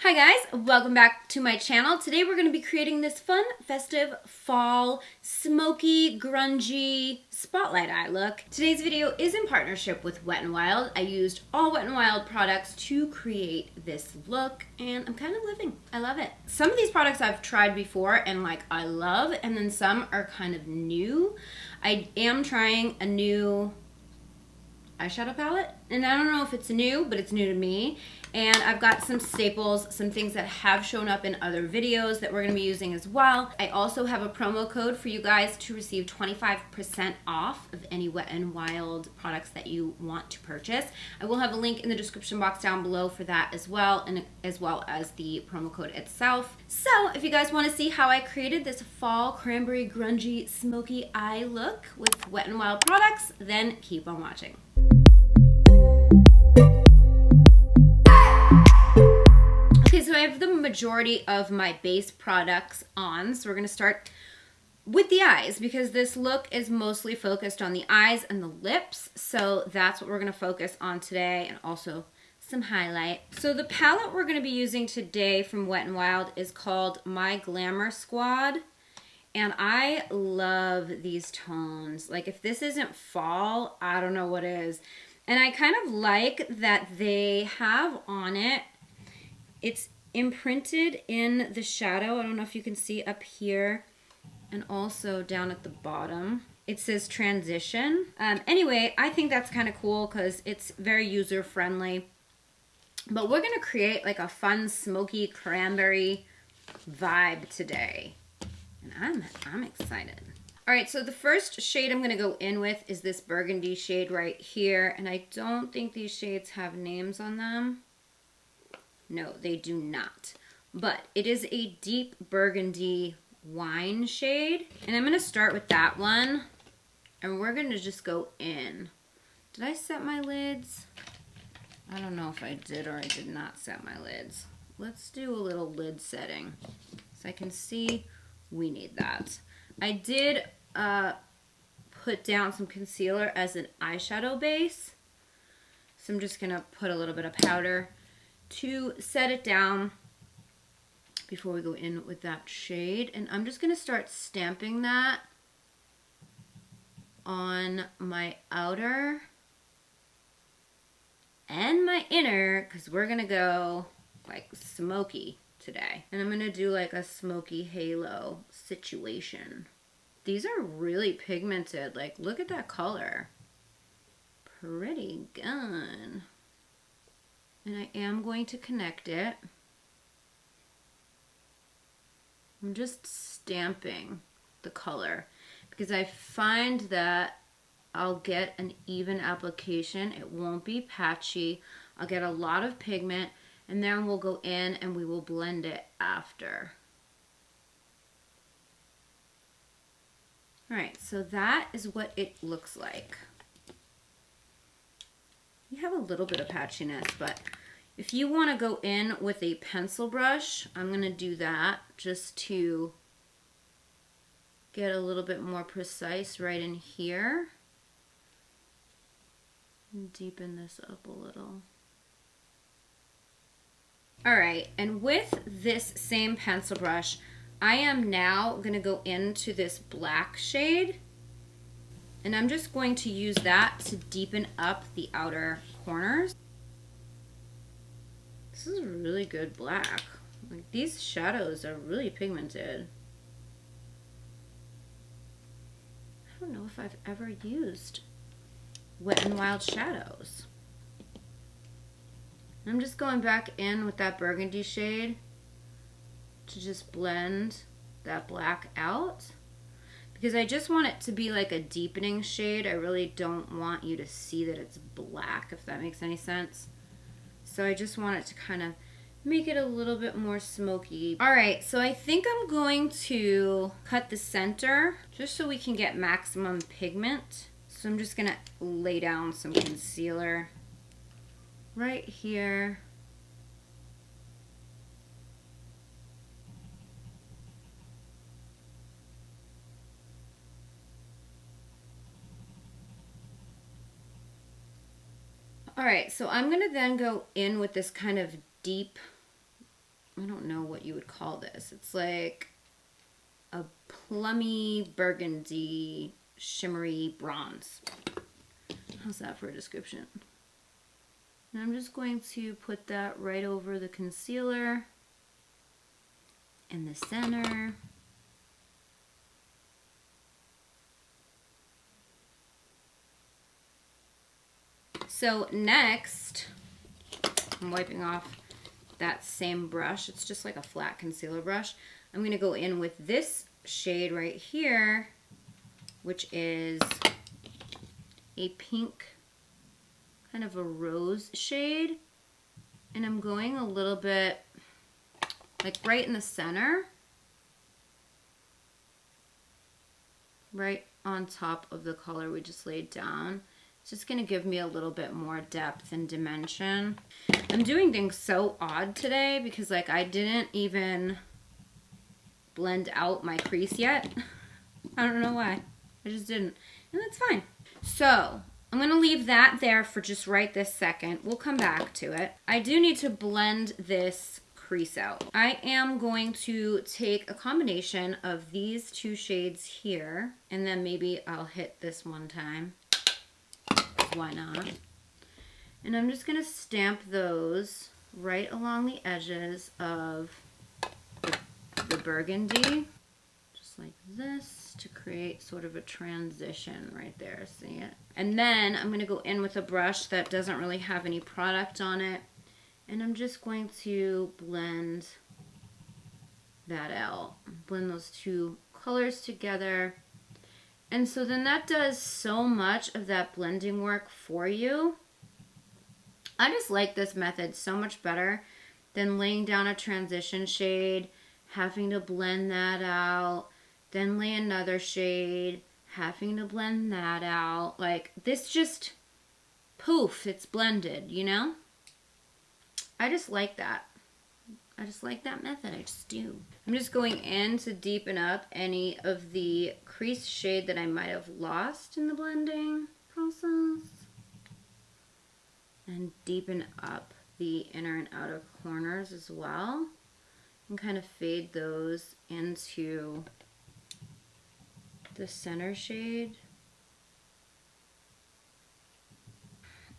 Hi guys, welcome back to my channel. Today we're going to be creating this fun, festive, fall, smoky, grungy spotlight eye look. Today's video is in partnership with Wet n Wild. I used all Wet n Wild products to create this look and I'm kind of living. I love it. Some of these products I've tried before and I love, and then some are kind of new. I am trying a new eyeshadow palette, and I don't know if it's new, but it's new to me. And I've got some staples, some things that have shown up in other videos that we're going to be using as well. I also have a promo code for you guys to receive 25% off of any Wet n Wild products that you want to purchase. I will have a link in the description box down below for that as well, and as well as the promo code itself. So if you guys want to see how I created this fall cranberry grungy smoky eye look with Wet n Wild products, then keep on watching. Okay, so I have the majority of my base products on, so we're going to start with the eyes because this look is mostly focused on the eyes and the lips, so that's what we're going to focus on today, and also some highlight. So the palette we're going to be using today from Wet n Wild is called My Glamour Squad, and I love these tones. Like, if this isn't fall, I don't know what is. And I kind of like that they have on it, it's imprinted in the shadow. I don't know if you can see up here and also down at the bottom. It says transition. Anyway, I think that's kind of cool because it's very user friendly. But we're going to create like a fun smoky cranberry vibe today. And I'm excited. All right, so the first shade I'm going to go in with is this burgundy shade right here. And I don't think these shades have names on them. No, they do not. But it is a deep burgundy wine shade. And I'm going to start with that one. And we're going to just go in. Did I set my lids? I don't know if I did or I did not set my lids. Let's do a little lid setting. So I can see we need that. I did put down some concealer as an eyeshadow base. So I'm just going to put a little bit of powder to set it down before we go in with that shade. And I'm just going to start stamping that on my outer and my inner, because we're going to go like smoky today. And I'm going to do like a smoky halo situation. These are really pigmented. Like, look at that color. Pretty good. And I am going to connect it. I'm just stamping the color because I find that I'll get an even application. It won't be patchy. I'll get a lot of pigment, and then we'll go in and we will blend it after. All right, so that is what it looks like. You have a little bit of patchiness, but if you want to go in with a pencil brush, I'm going to do that just to get a little bit more precise right in here. And deepen this up a little. All right, and with this same pencil brush, I am now going to go into this black shade. And I'm just going to use that to deepen up the outer corners. This is really good black. Like, these shadows are really pigmented. I don't know if I've ever used Wet n Wild shadows. I'm just going back in with that burgundy shade to just blend that black out. Because I just want it to be like a deepening shade. I really don't want you to see that it's black, if that makes any sense. So I just want it to kind of make it a little bit more smoky. All right, so I think I'm going to cut the center just so we can get maximum pigment. So I'm just gonna lay down some concealer right here. All right, so I'm gonna then go in with this kind of deep I don't know what you would call this. It's like a plummy burgundy shimmery bronze. How's that for a description? And I'm just going to put that right over the concealer in the center. So next, I'm wiping off that same brush. It's just like a flat concealer brush. I'm going to go in with this shade right here, which is a pink, kind of a rose shade. And I'm going a little bit like right in the center, right on top of the color we just laid down. It's just gonna give me a little bit more depth and dimension. I'm doing things so odd today because like I didn't even blend out my crease yet. I don't know why. I just didn't. And that's fine. So I'm gonna leave that there for just right this second. We'll come back to it. I do need to blend this crease out. I am going to take a combination of these two shades here, and then maybe I'll hit this one time. Why not? And I'm just gonna stamp those right along the edges of the burgundy, just like this, to create sort of a transition right there. See it? And then I'm gonna go in with a brush that doesn't really have any product on it, and I'm just going to blend that out. Blend those two colors together. And so then that does so much of that blending work for you. I just like this method so much better than laying down a transition shade, having to blend that out, then lay another shade, having to blend that out. Like this just, poof, it's blended, you know? I just like that. I just like that method, I just do. I'm just going in to deepen up any of the crease shade that I might have lost in the blending process. And deepen up the inner and outer corners as well. And kind of fade those into the center shade.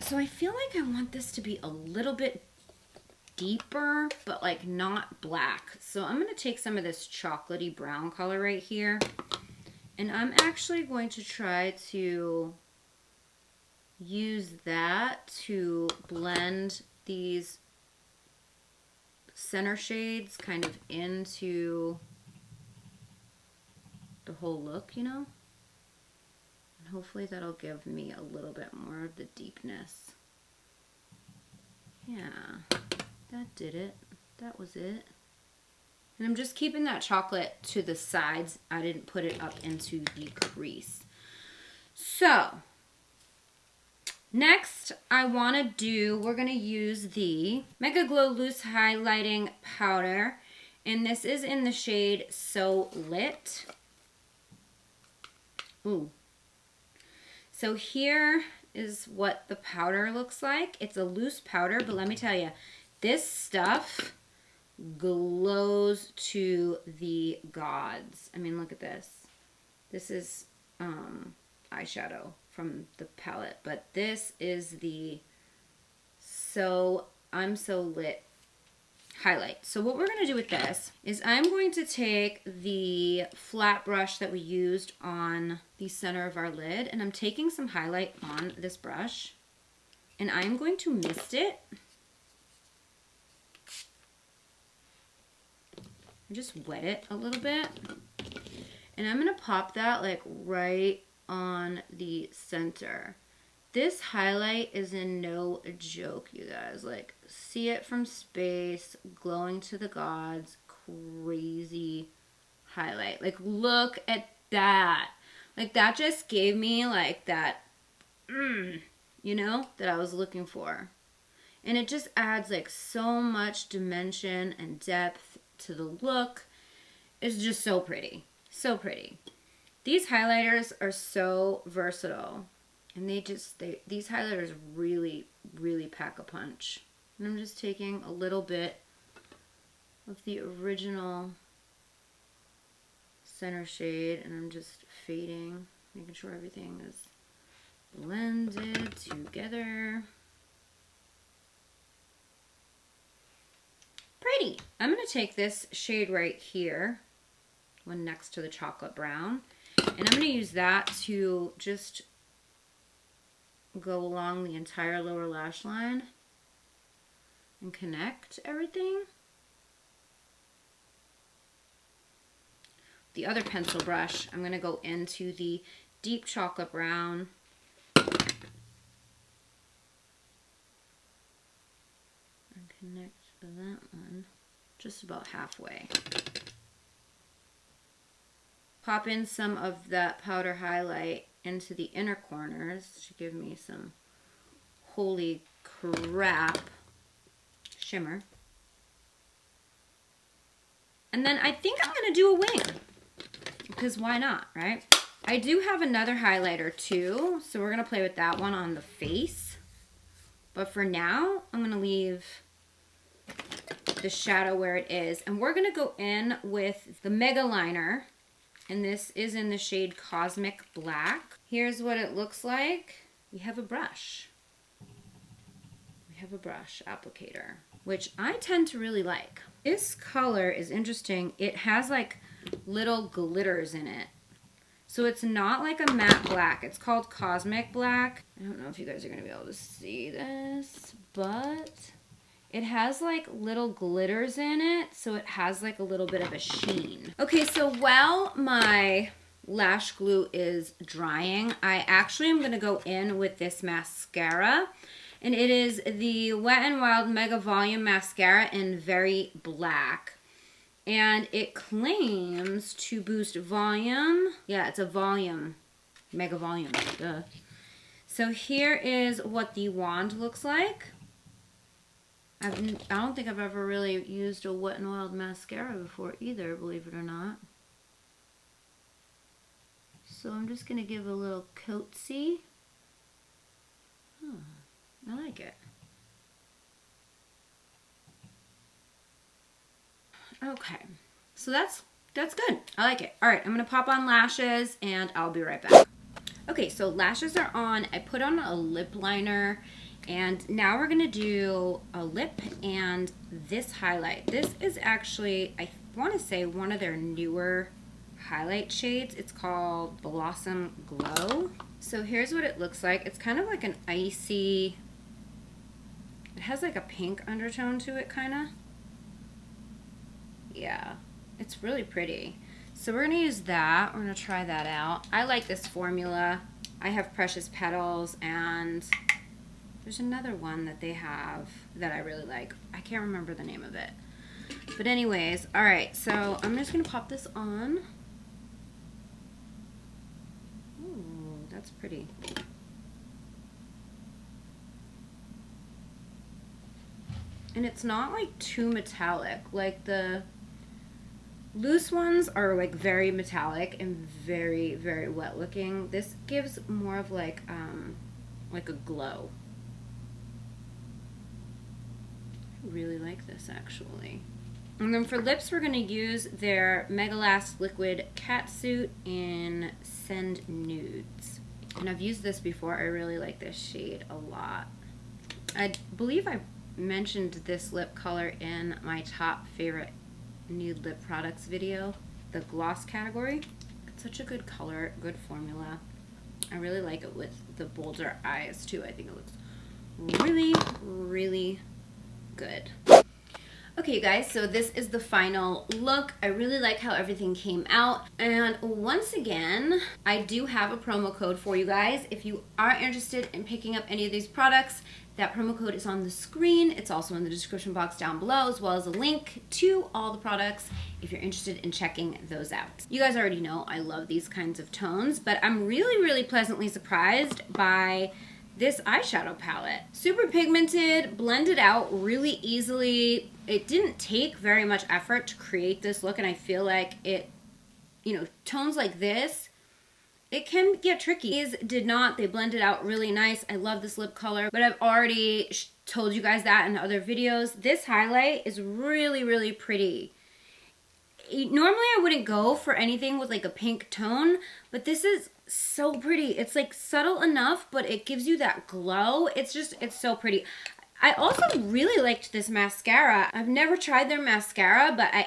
So I feel like I want this to be a little bit deeper, but like not black. So I'm going to take some of this chocolatey brown color right here, and I'm actually going to try to use that to blend these center shades kind of into the whole look, you know? And hopefully that'll give me a little bit more of the deepness. Yeah. That did it. That was it. And I'm just keeping that chocolate to the sides. I didn't put it up into the crease. So, next we're going to use the Mega Glow Loose Highlighting Powder. And this is in the shade So Lit. Ooh. So here is what the powder looks like. It's a loose powder, but let me tell you, this stuff glows to the gods. I mean, look at this. This is eyeshadow from the palette, but this is the I'm So Lit highlight. So what we're going to do with this is I'm going to take the flat brush that we used on the center of our lid, and I'm taking some highlight on this brush, and I'm going to mist it. Just wet it a little bit, and I'm gonna pop that like right on the center. This highlight is in no joke, you guys. Like, see it from space, glowing to the gods, crazy highlight. Like, look at that. Like, that just gave me like that, you know, that I was looking for. And it just adds like so much dimension and depth to the look. It's just so pretty. So pretty. These highlighters are so versatile. And these highlighters really, really pack a punch. And I'm just taking a little bit of the original center shade, and I'm just fading, making sure everything is blended together. Pretty. I'm going to take this shade right here, one next to the chocolate brown, and I'm going to use that to just go along the entire lower lash line and connect everything. The other pencil brush, I'm going to go into the deep chocolate brown and connect that one just about halfway. Pop in some of that powder highlight into the inner corners to give me some holy crap shimmer. And then I think I'm going to do a wing, because why not, right? I do have another highlighter too, so we're going to play with that one on the face. But for now, I'm going to leave the shadow where it is. And we're going to go in with the Mega Liner. And this is in the shade Cosmic Black. Here's what it looks like. We have a brush. We have a brush applicator, which I tend to really like. This color is interesting. It has like little glitters in it. So it's not like a matte black. It's called Cosmic Black. I don't know if you guys are going to be able to see this, but it has like little glitters in it, so it has like a little bit of a sheen. Okay, so while my lash glue is drying, I actually am gonna go in with this mascara, and it is the Wet n Wild Mega Volume Mascara in Very Black. And it claims to boost volume. Yeah, it's a volume, mega volume, duh. So here is what the wand looks like. I don't think I've ever really used a Wet n Wild mascara before either, believe it or not. So I'm just going to give a little coatsy. Oh, I like it. Okay, so that's good. I like it. All right, I'm going to pop on lashes and I'll be right back. Okay, so lashes are on. I put on a lip liner. And now we're going to do a lip and this highlight. This is actually, I want to say, one of their newer highlight shades. It's called Blossom Glow. So here's what it looks like. It's kind of like an icy, it has like a pink undertone to it, kind of. Yeah, it's really pretty. So we're going to use that. We're going to try that out. I like this formula. I have Precious Petals, and there's another one that they have that I really like. I can't remember the name of it. But anyways, all right, so I'm just going to pop this on. Ooh, that's pretty. And it's not like too metallic. Like the loose ones are like very metallic and very, very wet looking. This gives more of like a glow. I really like this actually. And then for lips, we're going to use their Mega Last Liquid Catsuit in Send Nudes. And I've used this before. I really like this shade a lot. I believe I mentioned this lip color in my top favorite nude lip products video, the gloss category. It's such a good color, good formula. I really like it with the bolder eyes too. I think it looks really, really good. Okay, you guys, so this is the final look. I really like how everything came out. And once again, I do have a promo code for you guys. If you are interested in picking up any of these products, that promo code is on the screen. It's also in the description box down below, as well as a link to all the products if you're interested in checking those out. You guys already know I love these kinds of tones, but I'm really, really pleasantly surprised by this eyeshadow palette. Super pigmented, blended out really easily. It didn't take very much effort to create this look, and I feel like it, you know, tones like this, it can get tricky. These did not. They blended out really nice. I love this lip color, but I've already told you guys that in other videos. This highlight is really, really pretty. Normally I wouldn't go for anything with like a pink tone, but this is so pretty. It's like subtle enough, but it gives you that glow. It's so pretty. I also really liked this mascara. I've never tried their mascara, but I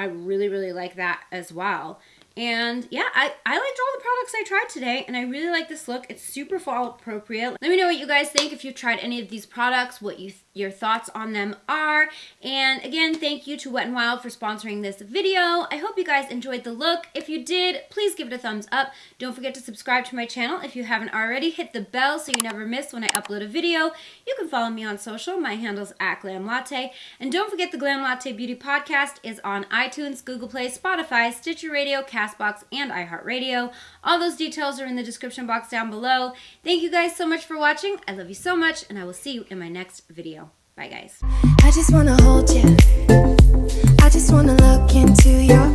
really, really like that as well. And yeah, I liked all the products I tried today, and I really like this look. It's super fall appropriate. Let me know what you guys think if you've tried any of these products, what your thoughts on them are. And again, thank you to Wet n Wild for sponsoring this video. I hope you guys enjoyed the look. If you did, please give it a thumbs up. Don't forget to subscribe to my channel if you haven't already. Hit the bell so you never miss when I upload a video. You can follow me on social. My handle's @GlamLatte. And don't forget the Glam Latte Beauty Podcast is on iTunes, Google Play, Spotify, Stitcher Radio, Castbox, and iHeartRadio. All those details are in the description box down below. Thank you guys so much for watching. I love you so much, and I will see you in my next video. Bye, guys. I just wanna hold you. I just wanna look into your